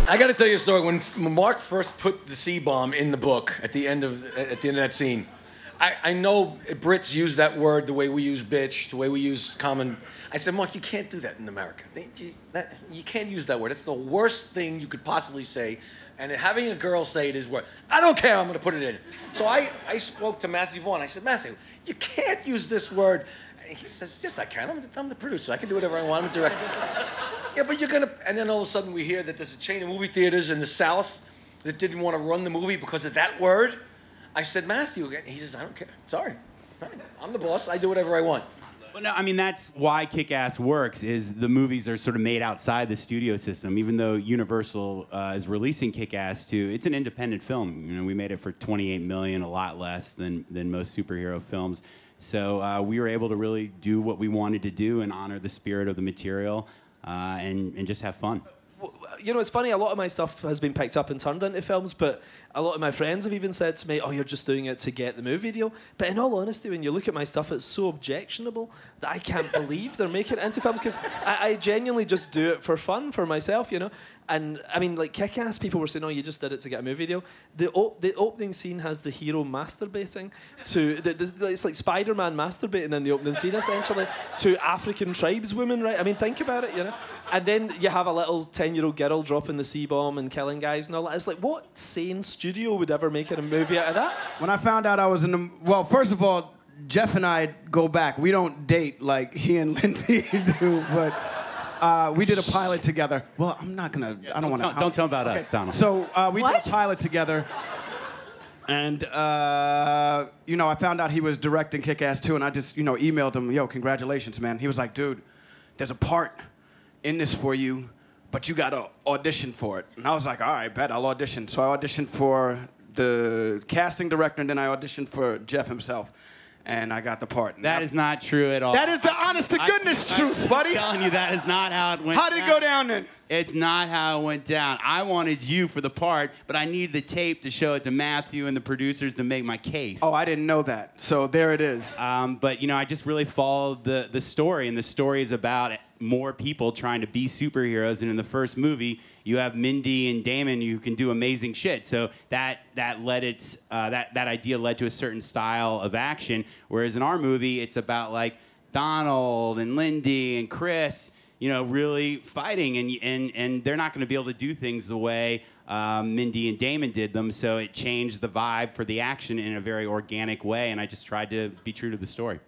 I got to tell you a story. When Mark first put the C-bomb in the book at the end of that scene, I know Brits use that word the way we use bitch, the way we use common. I said, Mark, you can't do that in America. You can't use that word. It's the worst thing you could possibly say. And having a girl say it is what I don't care. I'm going to put it in. So I spoke to Matthew Vaughn. I said, Matthew, you can't use this word. And he says, yes, I can. I'm the producer. I can do whatever I want. I'm the director. Yeah, but you're going to... And then all of a sudden we hear that there's a chain of movie theaters in the South that didn't want to run the movie because of that word. I said, Matthew. He says, I don't care. Sorry. I'm the boss. I do whatever I want. Well, no, I mean, that's why Kick-Ass works, is the movies are sort of made outside the studio system. Even though Universal is releasing Kick-Ass 2, it's an independent film. You know, we made it for $28 million, a lot less than most superhero films. So we were able to really do what we wanted to do and honor the spirit of the material and just have fun. You know, it's funny, a lot of my stuff has been picked up and turned into films, but a lot of my friends have even said to me, oh, you're just doing it to get the movie deal. But in all honesty, when you look at my stuff, it's so objectionable that I can't believe they're making it into films, because I genuinely just do it for fun, for myself, you know? And, I mean, like, Kick-Ass, people were saying, oh, you just did it to get a movie deal. The opening scene has the hero masturbating to... it's like Spider-Man masturbating in the opening scene, essentially, to African tribeswomen, right? I mean, think about it, you know? And then you have a little 10-year-old girl dropping the C-bomb and killing guys and all that. It's like, what sane studio would ever make a movie out of that? When I found out I was in the... Well, first of all, Jeff and I go back. We don't date like he and Lindy do, but... we did a pilot together. Well, I'm not gonna. I don't want to. Don't tell about us, Donald. So we did a pilot together, and you know, I found out he was directing Kick-Ass 2, and I just, you know, emailed him, yo, congratulations, man. He was like, dude, there's a part in this for you, but you gotta audition for it. And I was like, all right, bet, I'll audition. So I auditioned for the casting director, and then I auditioned for Jeff himself. And I got the part. That is not true at all. That is the honest to goodness truth, buddy. I'm telling you, that is not how it went down. How did it go down then? It's not how it went down. I wanted you for the part, but I needed the tape to show it to Matthew and the producers to make my case. Oh, I didn't know that. So there it is. But, you know, I just really followed the story, and the story is about more people trying to be superheroes. And in the first movie, you have Mindy and Damon who can do amazing shit. So that idea led to a certain style of action. Whereas in our movie, it's about like Donald and Lindy and Chris, you know, really fighting, and they're not going to be able to do things the way Mindy and Damon did them. So it changed the vibe for the action in a very organic way, and I just tried to be true to the story.